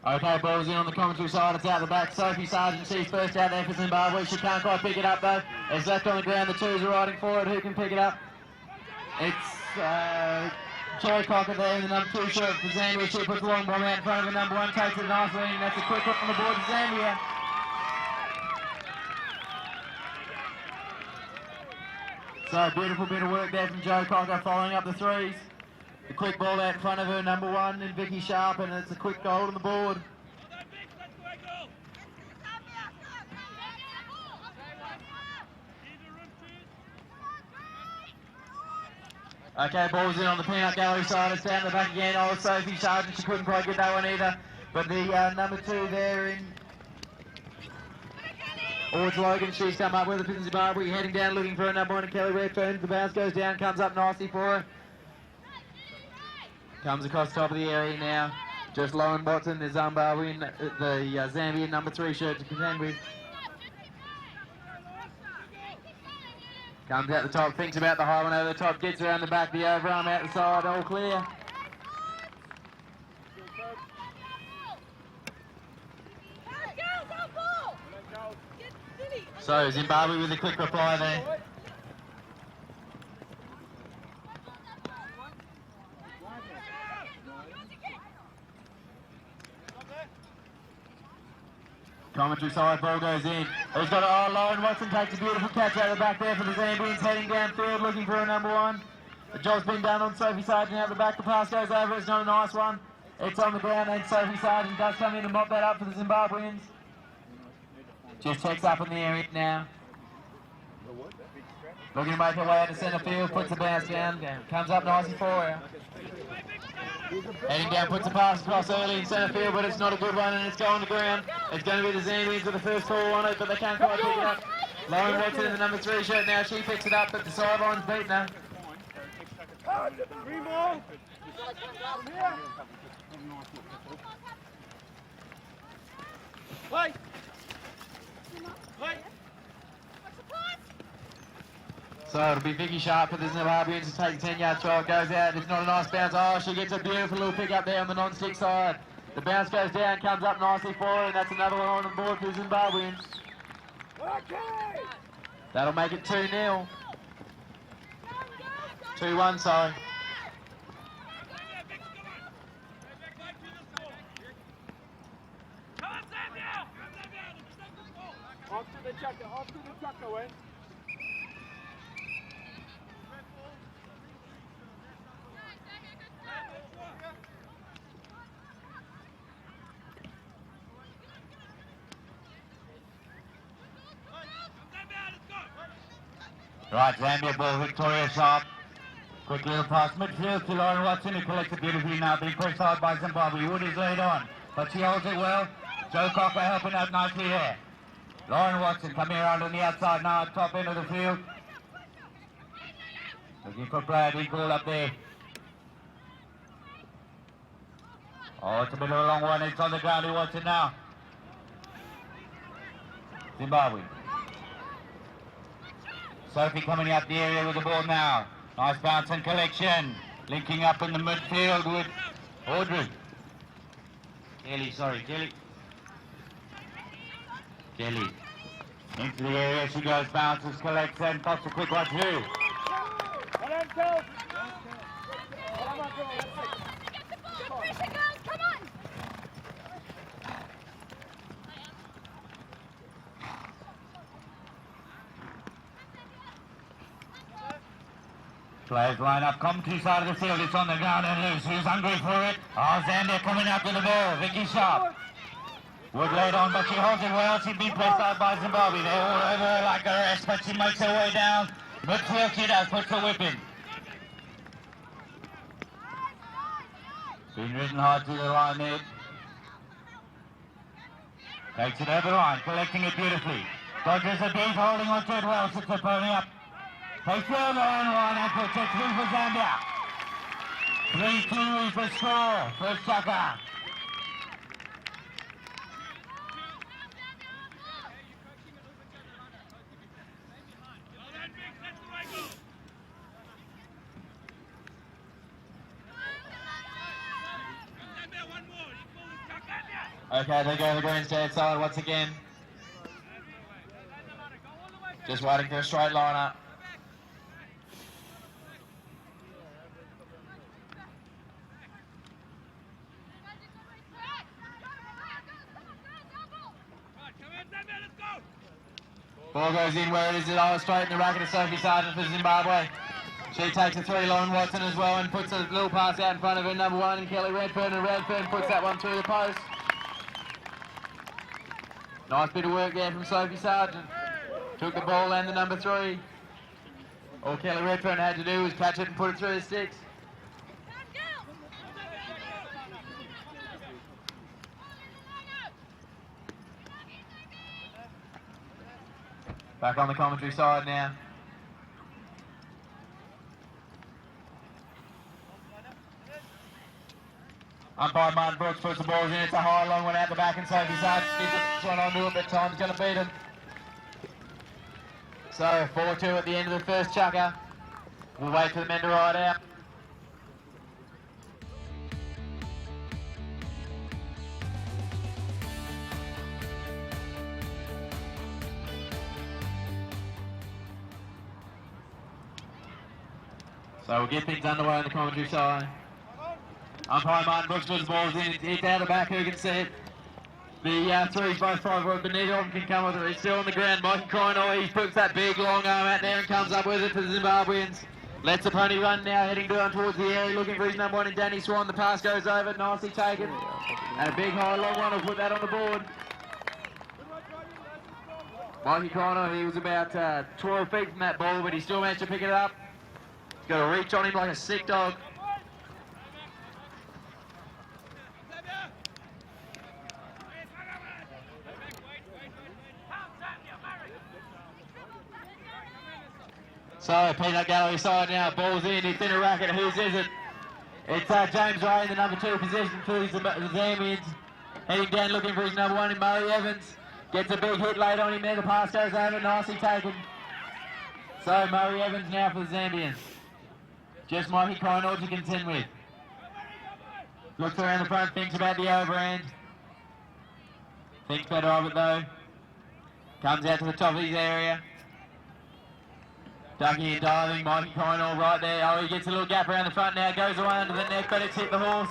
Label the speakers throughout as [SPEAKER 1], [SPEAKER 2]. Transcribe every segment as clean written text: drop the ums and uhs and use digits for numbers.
[SPEAKER 1] Okay, ball's in on the commentary side, it's out the back. Sophie Sargent, she's first out there for Zimbabwe. She can't quite pick it up though. It's left on the ground, the twos are riding forward. Who can pick it up? It's Joy Cocker there in the number 2 shirt for Zambia. She puts the long bomb out in front of the number 1, takes it nicely, and that's a quick hook on the board for Zambia. So beautiful bit of work there from Joe Cocker, following up the threes. The quick ball out in front of her, number 1 in Vicky Sharp, and it's a quick goal on the board. Okay, ball's in on the peanut gallery side, it's down the back again. Oh, Sophie Sargent, she couldn't quite get that one either. But the number 2 there in Ords Logan, she's come up with it in Zimbabwe, heading down looking for a number 1 in Kelly Redfern. The bounce goes down, comes up nicely for her. Comes across the top of the area now. Just Lauren Watson, the Zimbabwean, the Zambian number 3 shirt to contend with. Comes out the top, thinks about the high one over the top, gets around the back, the overarm out the side, all clear. So Zimbabwe with a quick reply there. Commentary side, ball goes in. He's got it. Lauren Watson takes a beautiful catch out of the back there for the Zambians, heading downfield looking for a number 1. The job's been done on Sophie Sargent out the back. The pass goes over. It's not a nice one. It's on the ground, and Sophie Sargent does come in and mop that up for the Zimbabweans. Just checks up in the area now. Looking to make her way out to centre field, puts the bounce down, comes up nicely for her. Heading down, puts a pass across early in centre field, but it's not a good one, and it's going to ground. It's going to be the Zambians with the first fall on it, but they can't quite pick it up. Lauren Watson in the number 3 shirt now, she picks it up, but the sideline's beaten her.
[SPEAKER 2] Wait!
[SPEAKER 1] So it'll be Vicky Sharp for the Zimbabweans to take the 10-yard try. It goes out. It's not a nice bounce. Oh, she gets a beautiful little pick up there on the non-stick side. The bounce goes down, comes up nicely for her, and that's another one on the board for the Zimbabweans.
[SPEAKER 2] Okay.
[SPEAKER 1] That'll make it 2-0. 2-1, sorry.
[SPEAKER 2] Off to the chucker, Wayne.
[SPEAKER 1] Right, Zambia ball, Victoria Sharp. Quick little pass midfield to Lauren Watson, who collects it beautifully now, being pushed hard by Zimbabwe. Wood is laid on, but she holds it well. Joe Cocker helping out nicely here. Lauren Watson coming around on the outside now, at top end of the field. Looking for Brad Eagle up there. Oh, it's a bit of a long one. It's on the ground. He wants it now. Zimbabwe. Sophie coming out the area with the ball now. Nice bounce and collection. Linking up in the midfield with Audrey. Kelly. Into the area she goes, bounces, collects, and pops a quick one too. Players line up, commentary side of the field, it's on the ground and loose. Who's hungry for it? Oh, Zambia coming out to the ball. Vicky Sharp. Wood laid on, but she holds it well. She's been pressed out by Zimbabwe. They're all over her like a rest, but she makes her way down. Midfield she does, puts the whip in. Been ridden hard to the line there. Takes it over the line, collecting it beautifully. Dodgers a beat, holding on to it well, sits the pony up. Takes the other line and puts it through for Zambia. 3-2 is the score for Chaka. Okay, they go to the green stand side once again. Just waiting for a straight line up. Ball goes in where it is at straight in the racket of Sophie Sargent for Zimbabwe. She takes a 3 Lauren Watson as well and puts a little pass out in front of her number 1 and Kelly Redfern, and Redfern puts that one through the post. Nice bit of work there from Sophie Sargent. Took the ball and the number 3. All Kelly Redfern had to do was catch it and put it through the sticks. Back on the commentary side now. Umpire Martin Brooks puts the balls in. It's a high, long one out the back, and Sophie Sargent gets this one onto it, but time's going to beat him. So 4-2 at the end of the first chukker. We'll wait for the men to ride out. So we'll get things underway on the commentary side. Umpire Martin Brooks puts the balls in. It's out the back. Who can see it? The threes both 5 but neither of them can come with it. He's still on the ground. Mikey Coyne, he puts that big long arm out there and comes up with it for the Zimbabweans. Lets the pony run now, heading down towards the area, looking for his number 1 in Danny Swan. The pass goes over, nicely taken. And a big high long one will put that on the board. Mikey Coyne, he was about 12 feet from that ball, but he still managed to pick it up. He's got a reach on him like a sick dog. So, Peanut Gallery side now, ball's in, it's in a racket. Whose is it? It's James Ray in the number 2 position for the Zambians. Heading down looking for his number 1 in Murray Evans. Gets a big hit late on him there, the pass goes over, nicely taken. So, Murray Evans now for the Zambians. Just Mikey Coyne to contend with. Looks around the front, thinks about the overhand. Thinks better of it though. Comes out to the top of his area. Ducking and diving, Mikey Coyne all right there. Oh, he gets a little gap around the front now, goes away under the neck, but it's hit the horse.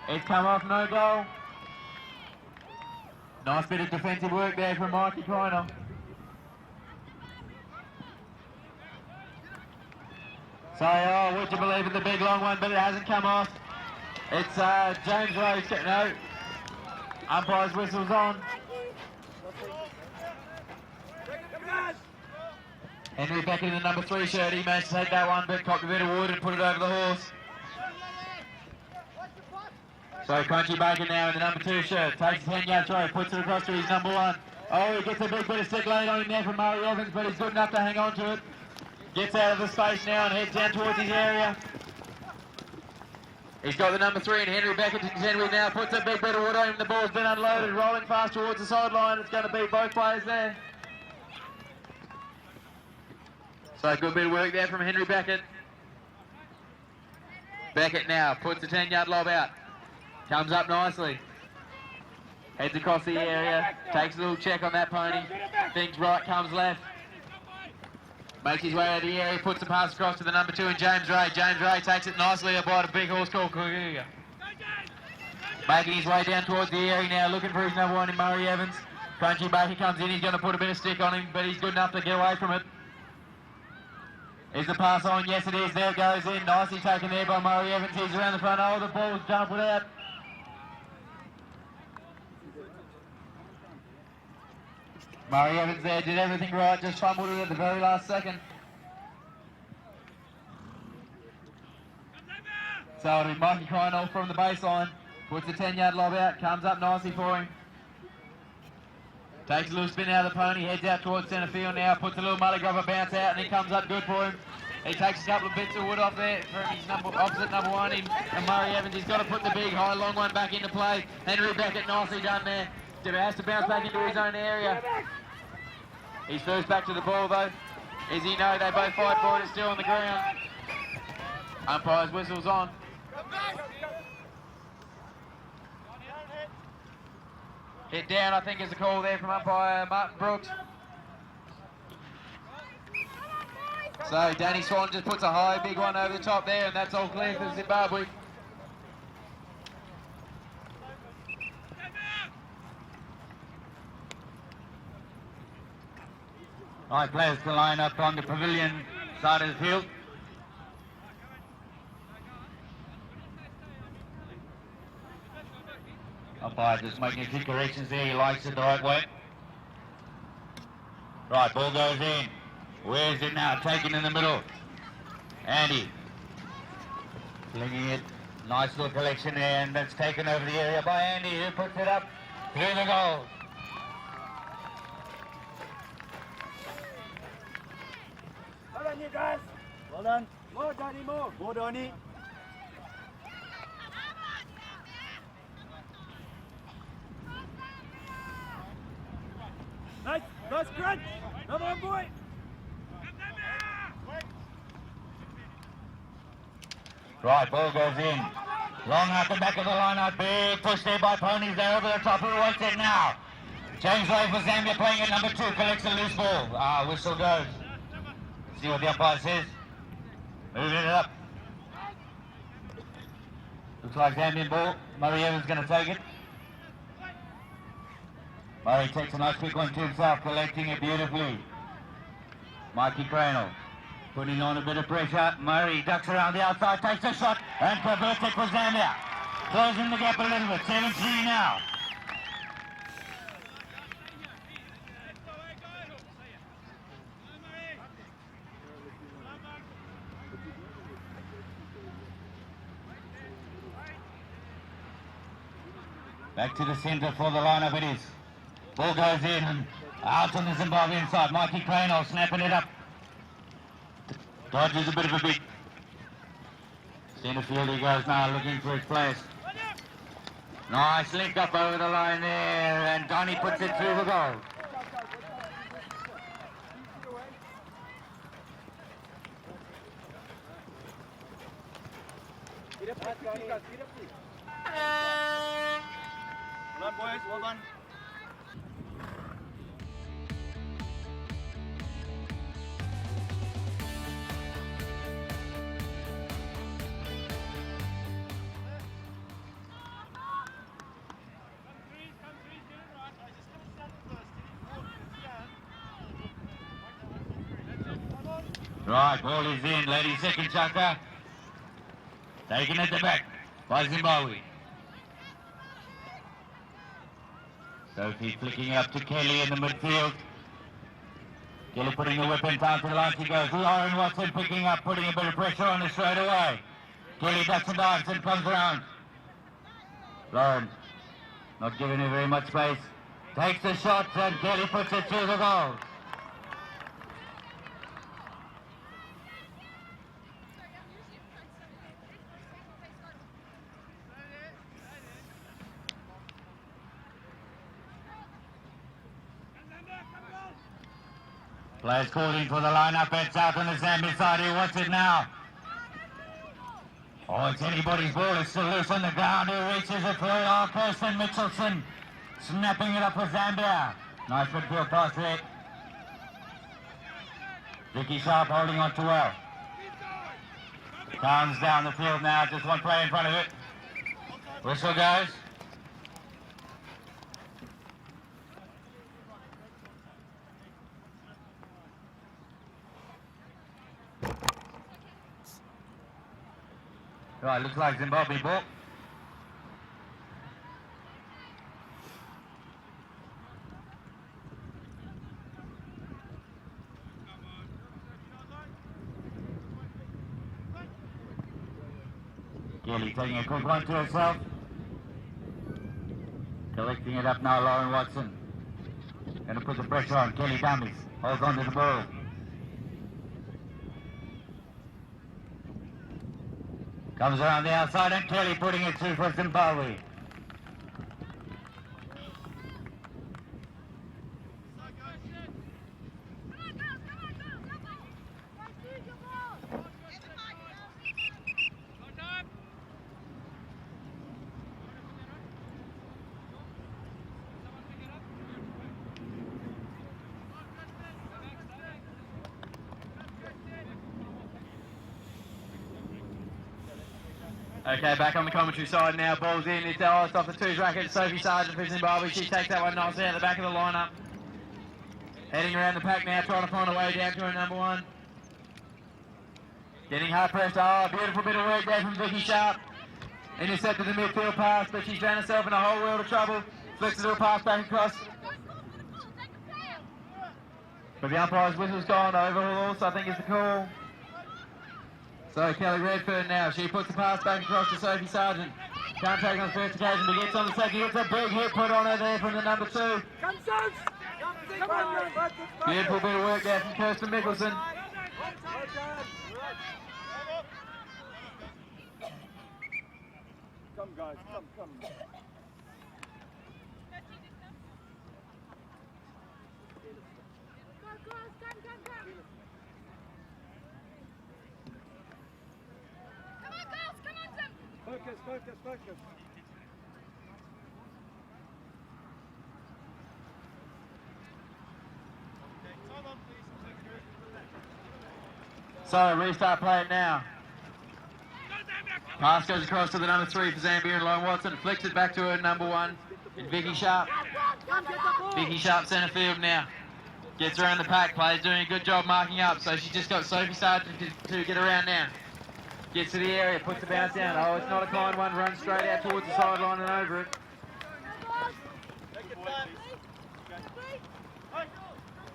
[SPEAKER 1] It's come off, no goal. Nice bit of defensive work there from Mikey Coyne. So, would you believe it, the big long one, but it hasn't come off. It's James Rose, no. Umpire's whistle's on. Henry Beckett in the number 3 shirt, he managed to take that one, but cocked a bit of wood and put it over the horse. So Crunchy Bacon now in the number 2 shirt, takes a 10-yard throw, puts it across to his number 1. Oh, he gets a big bit of stick laid on him there from Murray Evans, but he's good enough to hang on to it. Gets out of the space now and heads down towards his area. He's got the number 3 and Henry Beckett to contend with now, puts a big bit of wood on him, the ball's been unloaded, rolling fast towards the sideline, it's going to beat both players there. So a good bit of work there from Henry Beckett. Beckett now puts the 10-yard lob out. Comes up nicely. Heads across the area. Takes a little check on that pony. Thinks right, comes left. Makes his way out of the area. Puts the pass across to the number 2 in James Ray. James Ray takes it nicely by a big horse called Kuguga. Making his way down towards the area now. Looking for his number 1 in Murray Evans. Crunchy Baker comes in. He's going to put a bit of stick on him, but he's good enough to get away from it. Is the pass on? Yes, it is. There it goes in. Nicely taken there by Murray Evans. He's around the front. Oh, the ball's jumbled out. Murray Evans there did everything right. Just fumbled it at the very last second. So it'll be Mikey Coyne from the baseline. Puts the 10-yard lob out. Comes up nicely for him. Takes a little spin out of the pony, heads out towards centre field now, puts a little mully grubber bounce out, and he comes up good for him. He takes a couple of bits of wood off there from his opposite number 1 in Murray Evans. He's got to put the big, high, long one back into play. Henry Beckett, nicely done there. Has to bounce back into his own area. He's first back to the ball though. As you know, they both fight for it, it's still on the ground. Umpire's whistle's on. Hit down, I think, is the call there from umpire Martin Brooks. So Danny Swan just puts a high, big one over the top there, and that's all clear for Zimbabwe.
[SPEAKER 3] Right, players to line up on the pavilion side of the field. Umpire just making a few corrections there. He likes it the right way. Right, ball goes in. Where's it now? Taken in the middle. Andy. Flinging it. Nice little collection there, and that's taken over the area by Andy, who puts it up through the goal.
[SPEAKER 2] Well done, you guys. Well done. More, Donny, more. More, Donny. Nice crunch. Another one, boy.
[SPEAKER 3] Right, ball goes in. Long out the back of the line-out. Big push there by Ponies. They're over the top. Who wants it now? James Ray for Zambia playing at number 2. Collects a loose ball. Whistle goes. See what the umpire says. Moving it up. Looks like Zambian ball. Murray Evans going to take it. Murray takes a nice quick one to himself, collecting it beautifully. Mikey Cranell putting on a bit of pressure. Murray ducks around the outside, takes a shot, and converts it for Zambia. Closing the gap a little bit. 7-3 now. Back to the centre for the lineup it is. Ball goes in and out on the Zimbabwean side. Mikey Cranell snapping it up. Dodges a bit of a big. Centre field he goes now, looking for his place. Nice link up over the line there, and Donny puts it through the goal.
[SPEAKER 2] Well done, boys. Well done.
[SPEAKER 3] Right, ball is in, ladies. Second chucker. Taken at the back by Zimbabwe. Sophie flicking up to Kelly in the midfield. Kelly putting the whip in down to the line. She goes. Lauren Watson picking up, putting a bit of pressure on her straight away. Kelly ducks and dives and comes around. Lauren not giving her very much space. Takes the shot and Kelly puts it through the goal. Players calling for the line-up. It's out on the Zambia side. Who wants it now? Oh, it's anybody's ball. It's still loose on the ground. Who reaches it for Kirsten Mitchelson? Snapping it up for Zambia. Nice midfield pass there. Vicky Sharp holding on to well. Comes down the field now. Just one player in front of it. Whistle goes. Right, looks like Zimbabwe ball. Kelly taking a quick one to herself. Collecting it up now, Lauren Watson. Going to put the pressure on. Kelly dummies. Holds on to the ball. Comes around the outside and Kelly putting it through for Zimbabwe.
[SPEAKER 1] Okay, back on the commentary side now. Ball's in. It's off the twos racket. Sophie Sargent for Zimbabwe. She takes that one nicely out the back of the lineup. Heading around the pack now, trying to find a way down to her number one. Getting hard pressed. Oh, beautiful bit of work there from Vicky Sharp. Intercepted the midfield pass, but she's found herself in a whole world of trouble. Flicks it to a pass back across. But the umpire's whistle's gone. Overhaul, I think is the call. So Kelly Redfern now, she puts the pass back across to Sophie Sargent. Can't take on the first occasion, but gets on the second. It's a big hit put on her there from the number two.
[SPEAKER 2] Come on,
[SPEAKER 1] Beautiful bit of work there from Kirsten Mickelson.
[SPEAKER 2] Come guys, come. Focus.
[SPEAKER 1] So restart play it now. Pass goes across to the number three for Zambia and Lauren Watson. Flicks it back to her number one in Vicky Sharp. Vicky Sharp centre field now. Gets around the pack. Players doing a good job marking up. So she's just got Sophie Sargent to get around now. Gets to the area, puts the bounce down. Oh, it's not a kind one. Runs straight out towards the sideline and over it.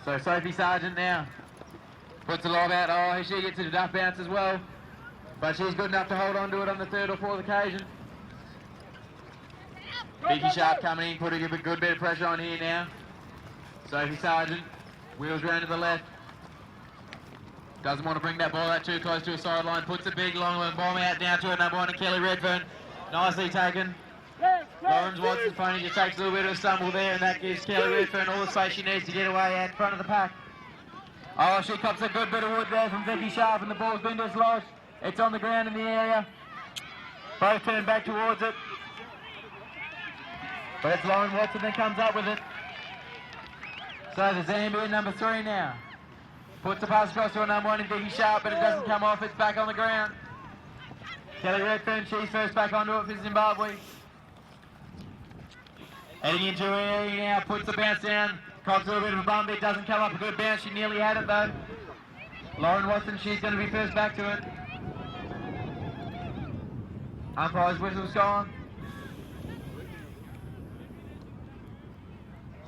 [SPEAKER 1] So Sophie Sargent now puts the lob out. Oh, she gets a duck bounce as well. But she's good enough to hold on to it on the third or fourth occasion. Vicky Sharp coming in, putting a good bit of pressure on here now. Sophie Sargent wheels round to the left. Doesn't want to bring that ball out too close to a sideline. Puts a big long bomb out down to her number one, Kelly Redfern. Nicely taken. Lawrence Watson's pony just takes a little bit of a stumble there, and that gives Kelly Redfern all the space she needs to get away out in front of the pack. Oh, she cops a good bit of wood there from Vicky Sharp, and the ball's been dislodged. It's on the ground in the area. Both turn back towards it. But it's Lauren Watson that comes up with it. So the Zambia number three now. Puts the pass across to a number one in Vicky Sharp, but it doesn't come off. It's back on the ground. Kelly Redfern, she's first back onto it for Zimbabwe. Heading into her area now, puts the bounce down. Cocks a little bit of a bump. It doesn't come up a good bounce. She nearly had it though. Lauren Watson, she's going to be first back to it. Umpire's whistle's gone.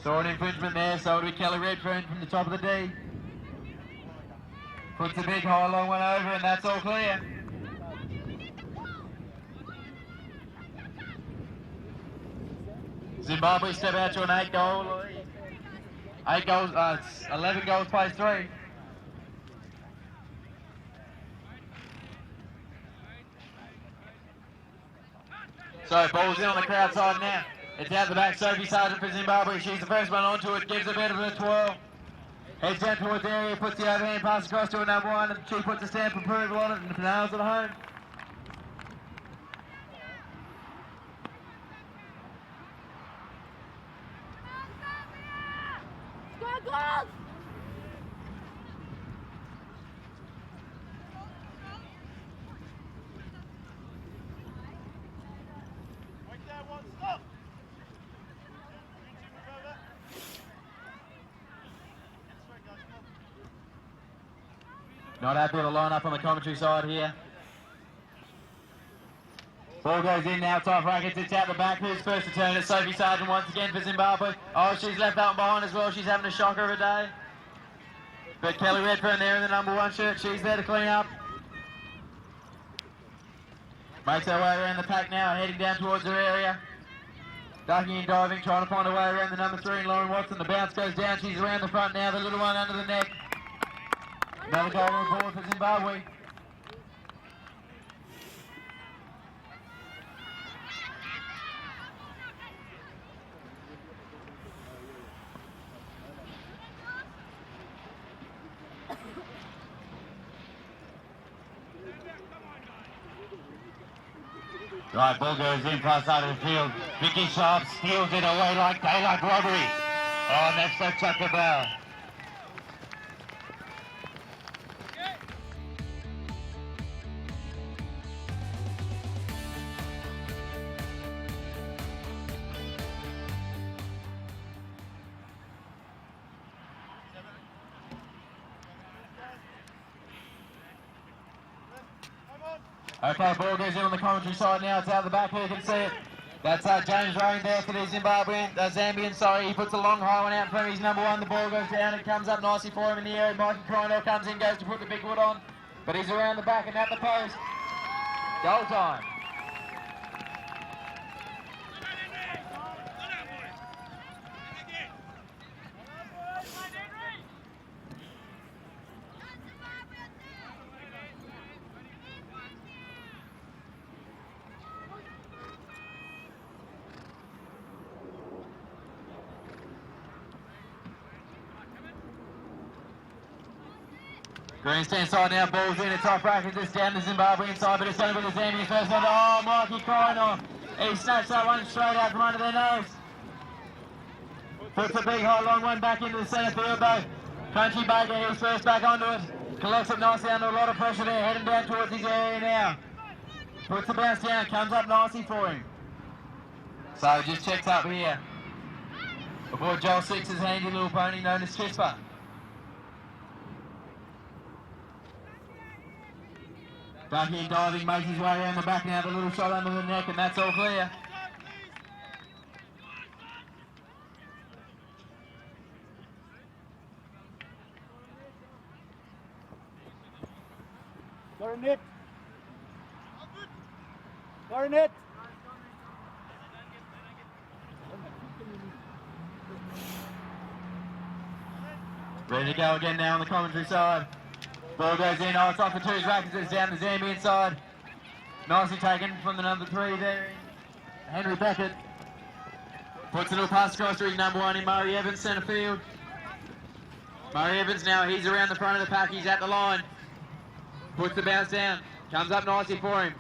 [SPEAKER 1] Saw an infringement there, so it'll be Kelly Redfern from the top of the D. Puts a big high long one over, and that's all clear. Zimbabwe step out to an 8-goal lead. 11 goals plays 3. So ball's in on the crowd side now. It's out the back, Sophie Sargent for Zimbabwe. She's the first one onto it, gives a bit of a twirl. Heads down towards the area, puts the overhand pass across to a number one, and she puts a stamp of approval on it and nails it home. Not happy with the line-up on the commentary side here. Ball goes in now, top rackets, it's out the back. Who's first to turn it? Sophie Sargent once again for Zimbabwe. Oh, she's left that one behind as well. She's having a shocker of a day. But Kelly Redfern there in the number one shirt. She's there to clean up. Makes her way around the pack now, heading down towards her area. Ducking and diving, trying to find a way around the number 3 and Lauren Watson. The bounce goes down. She's around the front now. The little one under the neck. Another goal on board for Zimbabwe.
[SPEAKER 3] Right, ball goes in far side of the field. Vicky Sharp steals it away like daylight robbery. Oh, and that's so chuck the bell.
[SPEAKER 1] Okay, ball goes in on the commentary side now. It's out the back here, you can see it. That's James Rain there for the Zimbabwean, Zambian, sorry. He puts a long high one out in front of his number one. The ball goes down, it comes up nicely for him in the air. Mikey Coronel comes in, goes to put the big wood on. But he's around the back and at the post. Goal time. Grandstand side now, ball's in, it's off bracket, it's down the Zimbabwean side, but it's going to be the Zambian first one. Oh, Mikey Coronel, he snatched that one straight out from under their nose. Puts a big high long one back into the centre field though. Country Baker, he's first back onto it. Collects it nicely under a lot of pressure there, heading down towards his area now. Puts the bounce down, comes up nicely for him. So just checks up here. Aboard Joel Six's handy little pony known as Chispa. Ducking and diving, makes his way around the back now, the little shot under the neck, and that's all clear.
[SPEAKER 2] Got a net. Got a net.
[SPEAKER 1] Ready to go again now on the commentary side. Ball goes in, oh, it's off the two rackets, it's down the Zambian side. Nicely taken from the number 3 there, Henry Beckett. Puts a little pass across to his number 1 in Murray Evans, centre field. Murray Evans now, he's around the front of the pack, he's at the line. Puts the bounce down, comes up nicely for him.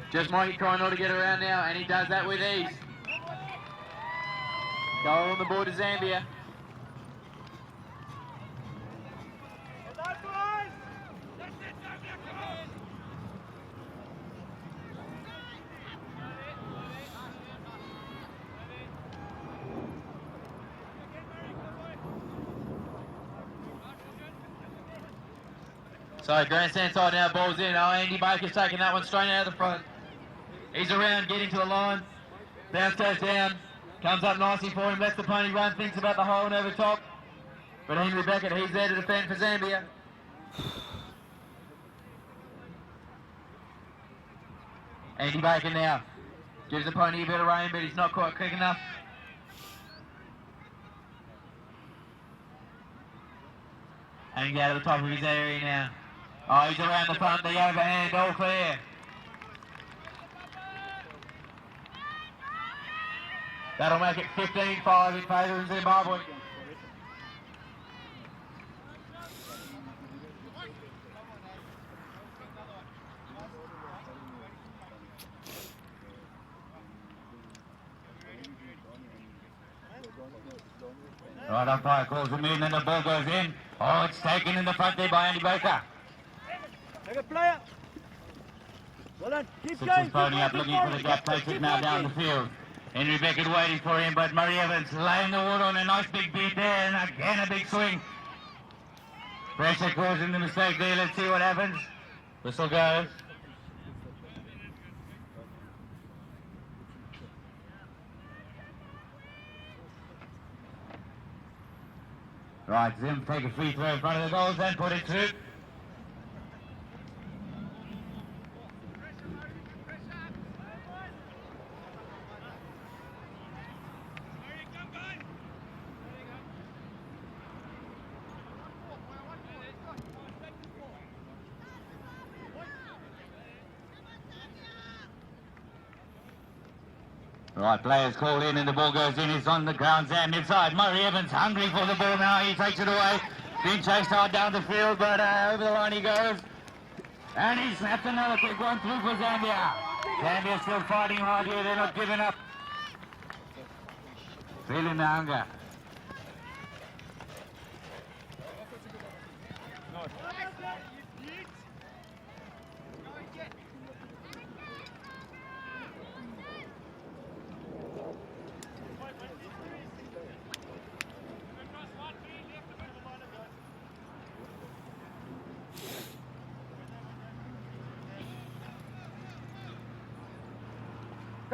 [SPEAKER 1] Just Mikey Coronel to get around now, and he does that with ease. Goal on the board to Zambia. So grandstand side now, ball's in. Oh, Andy Baker's taking that one straight out of the front. He's around, getting to the line. Bounce goes down, comes up nicely for him, lets the pony run, thinks about the hole and over top. But Henry Beckett, he's there to defend for Zambia. Andy Baker now, gives the pony a bit of rain, but he's not quite quick enough. Hanging out at the top of his area now. Oh, he's around the front, the overhand, all clear. That'll make it 15-5 in favour of Zimbabwe. Right, umpire calls him in and the ball goes in. Oh, it's taken in the front there by Andy Baker.
[SPEAKER 2] Take a player. Well done. Keep
[SPEAKER 1] Six's
[SPEAKER 2] going.
[SPEAKER 1] pony up looking for the gap, takes it now down the field. Henry Beckett waiting for him, but Murray Evans laying the wood on a nice big beat there, and again a big swing. Pressure causing the mistake there, let's see what happens. Whistle goes. Right, Zim take a free throw in front of the goals and put it through. Right, players call in and the ball goes in. It's on the ground, Zambia side. Murray Evans hungry for the ball now. He takes it away. Being chased hard down the field, but over the line he goes. And he snaps another quick one through for Zambia. Zambia still fighting hard here. They're not giving up. Feeling the hunger.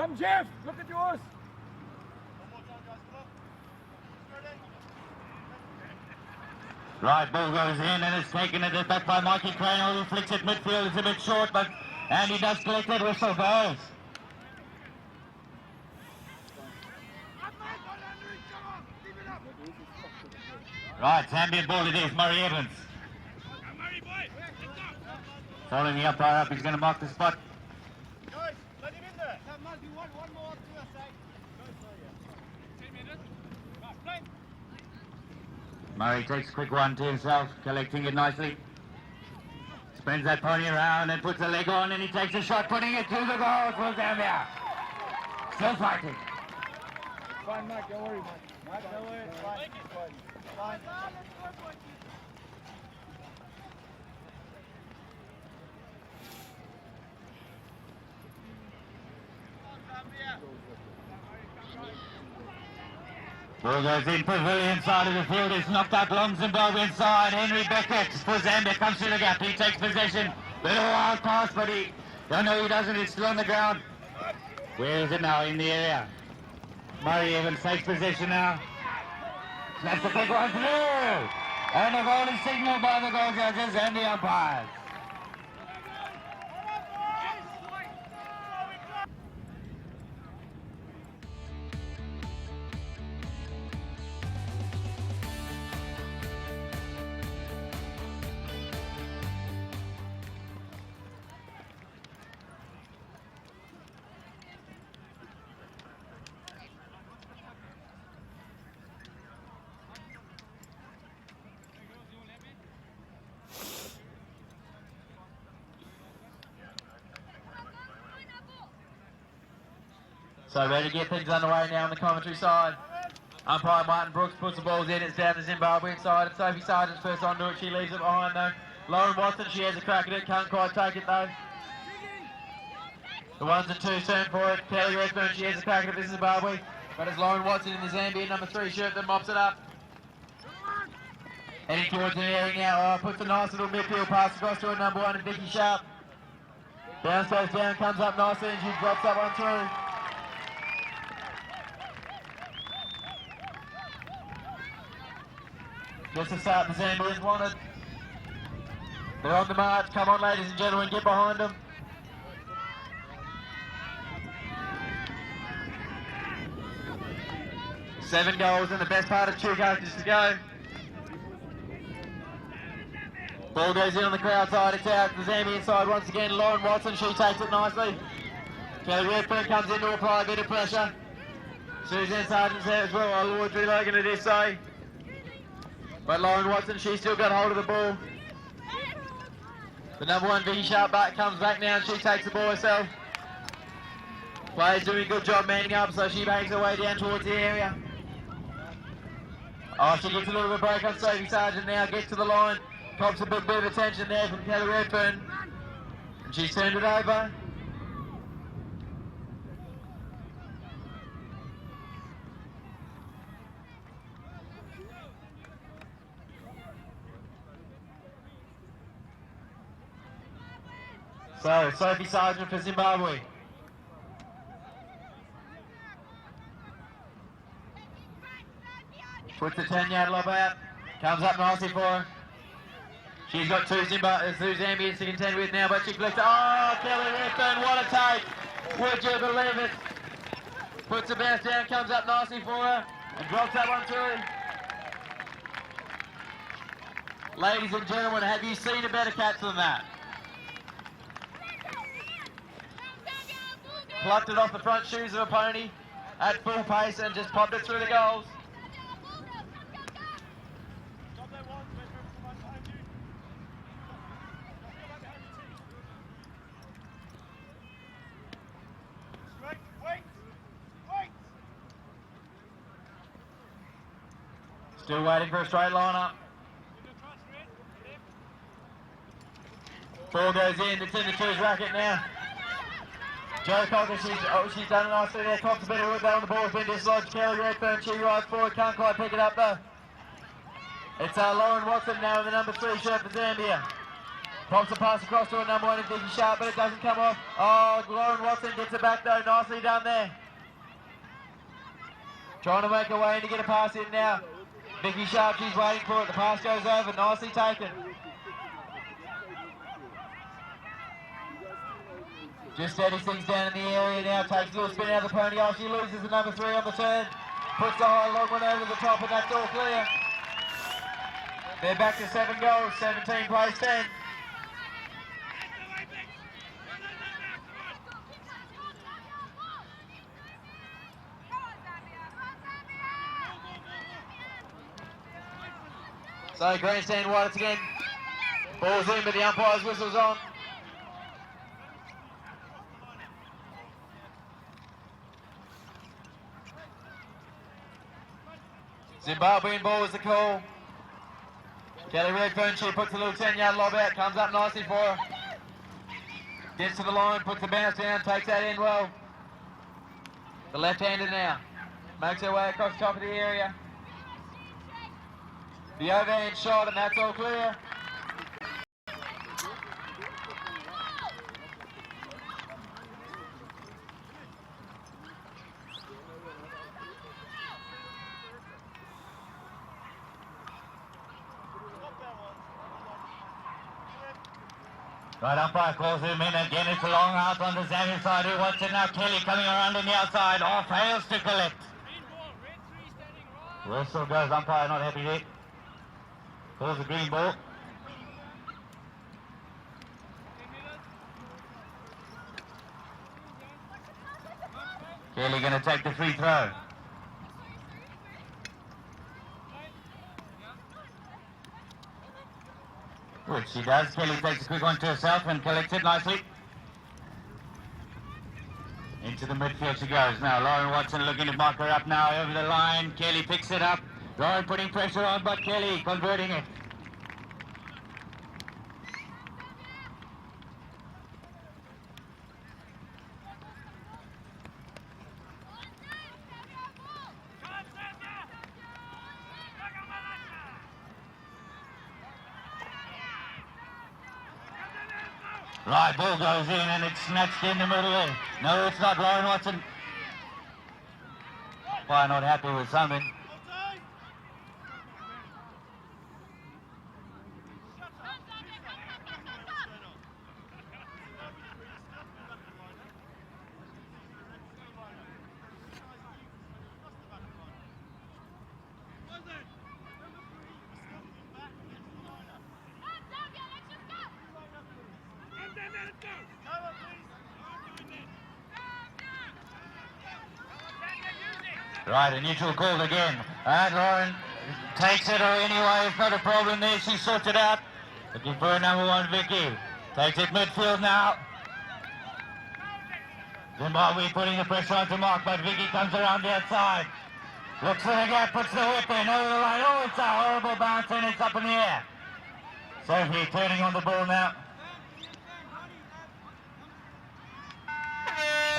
[SPEAKER 2] Come, Jeff. Look at yours.
[SPEAKER 3] Right, ball goes in and it's taken it back by Mikey Crane, who flicks it midfield. It's a bit short, but Andy does collect it. Whistle goes. Right, Zambian ball it is, Murray Evans. Following the umpire up, he's going to mark the spot.
[SPEAKER 2] Guys, let him in there. One more to your side.
[SPEAKER 3] Murray takes a quick one to himself, collecting it nicely. Spins that pony around and puts a leg on and he takes a shot, putting it through the goal for Zambia. Still fighting.
[SPEAKER 2] Fine, Mike, don't worry, Mike. Mike, don't worry. It's fine. It's fine.
[SPEAKER 3] Ball goes in, pavilion side of the field. It's knocked out long Zimbabwe side. Henry Beckett for Zambia comes through the gap. He takes possession. Bit of a wild pass, but he don't know he doesn't. It's still on the ground. Where is it now? In the area. Murray Evans takes possession now. Snaps the quick one through. And a goal is signalled by the goal judges and the umpires.
[SPEAKER 1] So ready to get things underway now on the commentary side. Umpire Martin Brooks puts the balls in. It's down to Zimbabwe side. It's Sophie Sargent's first onto it. She leaves it behind though. Lauren Watson, she has a crack at it. Can't quite take it though. The ones and twos turn for it. Kelly Redfern, she has a crack at it. This is Zimbabwe. But it's Lauren Watson in the Zambia number 3 shirt that mops it up. Heading towards the area now. Puts a nice little midfield pass across to her number 1 and Vicky Sharp. Bounce goes down, comes up nicely and she drops that one through. Just to start, the Zambians wanted. They're on the march. Come on, ladies and gentlemen, get behind them. Seven goals in the best part of 2 coaches to go. Ball goes in on the crowd side. It's out the Zambian side once again. Lauren Watson, she takes it nicely. Kelly Redfern comes in to apply a bit of pressure. Suzanne Sargent's there as well. Oh, Lord, Drew Logan it is so. But Lauren Watson, she's still got hold of the ball. The number 1 Vicky Sharp back comes back now and she takes the ball herself. Players doing a good job manning up, so she makes her way down towards the area. Oh, she gets a little bit of break on Sophie Sargent now, gets to the line. Cops a bit of attention there from Kelly Redfern. And she's turned it over. So, Sophie Sargent for Zimbabwe. Puts the 10-yard lob out. Comes up nicely for her. She's got two Zambians to contend with now, but she flicks. Oh, Kelly Redfern, what a take. Would you believe it? Puts the bounce down, comes up nicely for her, and drops that one through. Ladies and gentlemen, have you seen a better catch than that? Plucked it off the front shoes of a pony at full pace and just popped it through the goals. Still waiting for a straight line up. Ball goes in, it's in the 2's racket now. Jo Cocker, she's done it nicely there. Cops a bit of wood there on the ball, has been dislodged. Kelly Redfern, she rides forward, can't quite pick it up though. It's Lauren Watson now in the number 3 shirt for Zambia. Pops a pass across to a number 1 in Vicky Sharp, but it doesn't come off. Oh, Lauren Watson gets it back though. Nicely done there. Trying to make her way in to get a pass in now. Vicky Sharp, she's waiting for it. The pass goes over. Nicely taken. Just steadies things down in the area now. Takes a little spin out of the pony. Oh, she loses the number 3 on the turn. Puts the high long one over the top, and that's all clear. They're back to 7 goals. 17 plays 10. So grandstand wide again. Ball's in, but the umpire's whistle's on. Zimbabwean ball is the call. Kelly Redfern, she puts a little 10-yard lob out, comes up nicely for her. Gets to the line, puts the bounce down, takes that in well. The left-hander now. Makes her way across the top of the area. The overhand shot, and that's all clear.
[SPEAKER 3] Right umpire calls him in again. It's a long out on the Zambia side. Who wants it now? Kelly coming around on the outside. Off, fails to collect. Whistle goes, umpire not happy there. Calls the green ball. Kelly going to take the free throw. Which she does. Kelly takes a quick one to herself and collects it nicely. Into the midfield she goes. Now Lauren Watson looking to mark her up now over the line. Kelly picks it up. Lauren putting pressure on, but Kelly converting it. Right, ball goes in and it's snatched in the middle there. No, it's not Lauren Watson. Why not happy with something? Right, a neutral call again. And Lauren takes it anyway. It's not a problem there. She sorts it out. Looking for a number 1, Vicky. Takes it midfield now. Zimbabwe putting the pressure on to Mark, but Vicky comes around the outside. Looks for the gap, puts the whip in over the line. Oh, it's a horrible bounce and it's up in the air. Sophie turning on the ball now.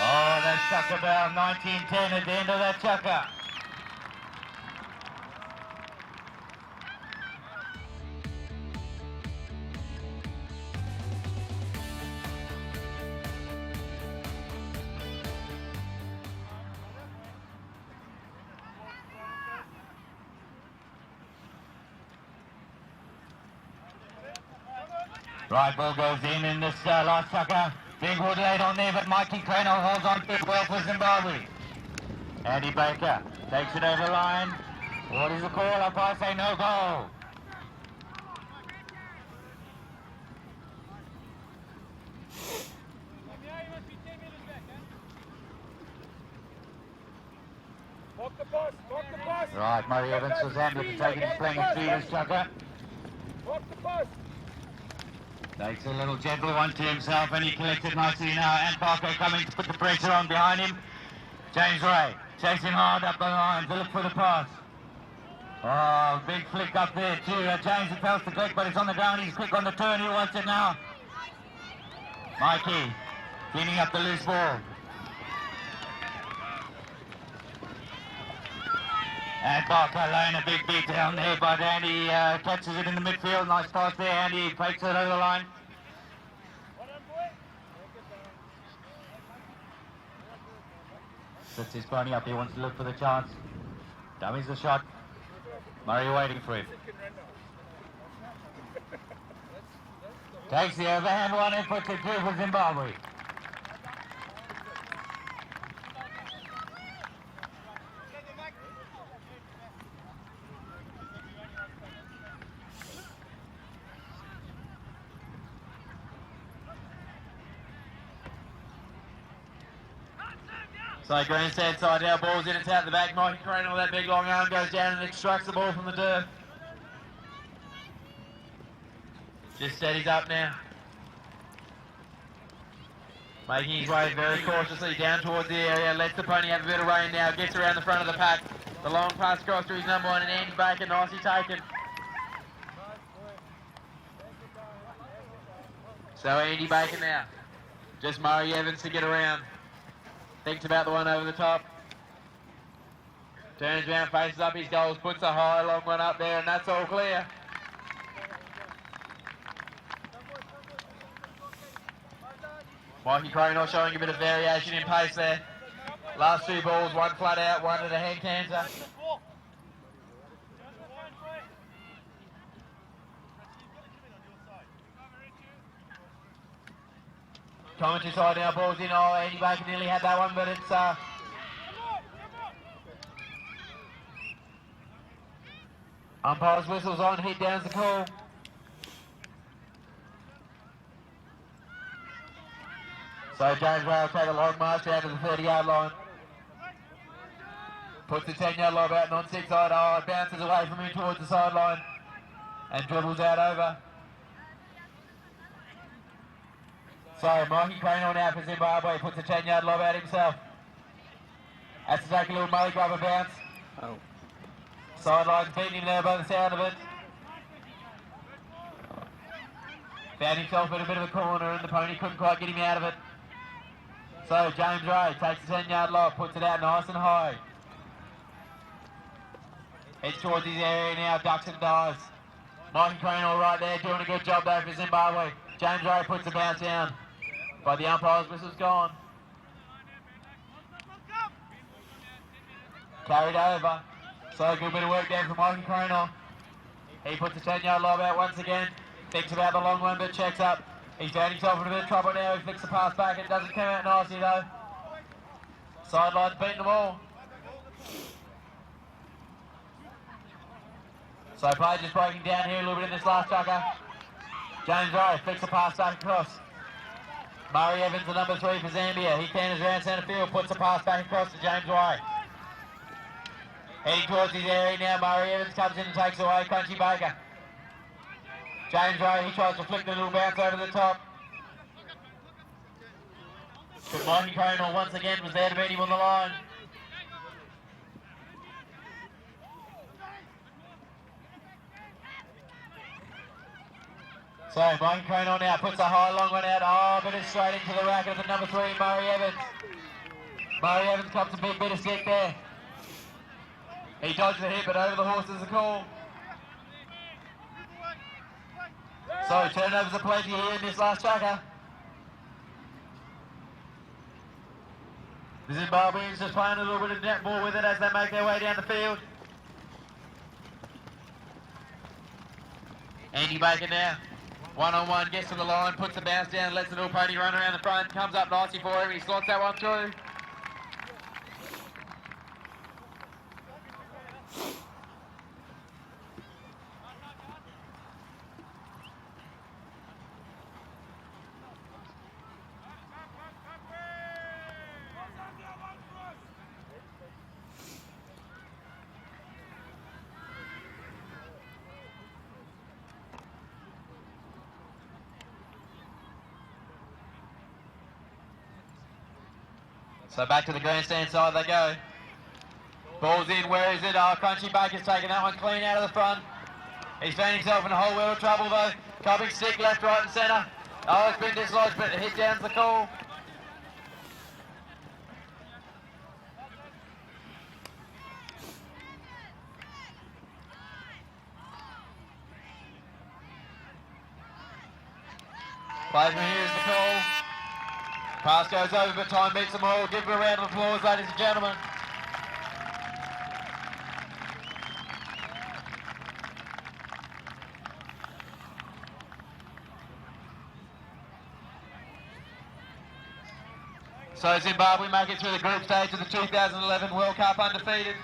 [SPEAKER 3] Oh, that's chucker bell, 19-10 at the end of that chucker. Right, ball goes in this last chucker. Big wood laid on there, but Mikey Craner holds on to it well for Zimbabwe. Andy Baker takes it over the line. What is the call? I say no goal. Right, Murray Evans for Zambia to take it and playing it through this chucker. Takes a little gentle one to himself and he collects it nicely now. And Parker coming to put the pressure on behind him. James Ray chasing hard up the line to look for the pass. Oh, big flick up there too. James fails to click, but it's on the ground. He's quick on the turn. He wants it now. Mikey cleaning up the loose ball. And Parker laying a big beat down there, but Andy catches it in the midfield. Nice pass there. Andy fakes it over the line. Sets his pony up. He wants to look for the chance. Dummies the shot. Murray waiting for him. Takes the overhand one and puts it through for Zimbabwe.
[SPEAKER 1] So grandstand side now, ball's in, it's out the back. Mikey Crane with that big long arm goes down and extracts the ball from the dirt. Just steadies up now. Making his way very cautiously down towards the area, lets the pony have a bit of rain now, gets around the front of the pack. The long pass across to his number one and Andy Baker, nicely taken. So Andy Baker now. Just Murray Evans to get around. Thinks about the one over the top. Turns around, faces up his goals, puts a high long one up there, and that's all clear. Mikey Crane showing a bit of variation in pace there. Last two balls, one flat out, one at a head canter. Commentary side now, ball's in. Oh, Andy Baker nearly had that one, but it's umpire's whistle's on, hit down's the call. So James Ray will take a long march down to the 30-yard line. Puts the 10-yard lob out on 6 side. Oh, it bounces away from him towards the sideline and dribbles out over. So Mikey Crane now for Zimbabwe, puts a 10-yard lob out himself. Has to take a little mully grubber bounce.
[SPEAKER 2] Oh.
[SPEAKER 1] Sideline's beating him there by the sound of it. Found himself in a bit of a corner and the pony couldn't quite get him out of it. So James Ray takes the 10-yard lob, puts it out nice and high. Heads towards his area now, ducks and dives. Mikey Crane all right there, doing a good job there for Zimbabwe. James Ray puts the bounce down, but the umpire's whistle's gone. Carried over. So a good bit of work there from Mikey Crane. He puts the 10-yard lob out once again. Thinks about the long one, but checks up. He's found himself in a bit of trouble now. He flicks the pass back. It doesn't come out nicely though. Sideline's beating them all. So play just breaking down here a little bit in this last chucker. James Ray flicks the pass back across. Murray Evans, the number 3 for Zambia. He canters around centre field, puts the pass back across to James Ray. Heading towards his area now, Murray Evans comes in and takes away Crunchy Baker. James Ray, he tries to flick the little bounce over the top. But Mikey Crane once again was there to beat him on the line. So Mikey Crane now puts a high long one out. Oh, but it's straight into the racket of the number 3, Murray Evans. Murray Evans comes a big bit of stick there. He dodges the hit, but over the horse is the call. So turnovers are plenty here in this last chucker. The Zimbabweans just playing a little bit of netball with it as they make their way down the field. Andy Baker now, one-on-one, gets to the line, puts the bounce down, lets the little pony run around the front, comes up nicely for him, he slots that one through. So back to the grandstand side they go. Ball's in, where is it? Oh, Crunchy Baker's taking that one clean out of the front. He's found himself in a whole world of trouble though. Cupping stick left, right and centre. Oh, it's been dislodged, but hit down's the call. Play from here is the call. Pass goes over, but time beats them all. Give them a round of applause, ladies and gentlemen. So Zimbabwe make it through the group stage of the 2011 World Cup undefeated.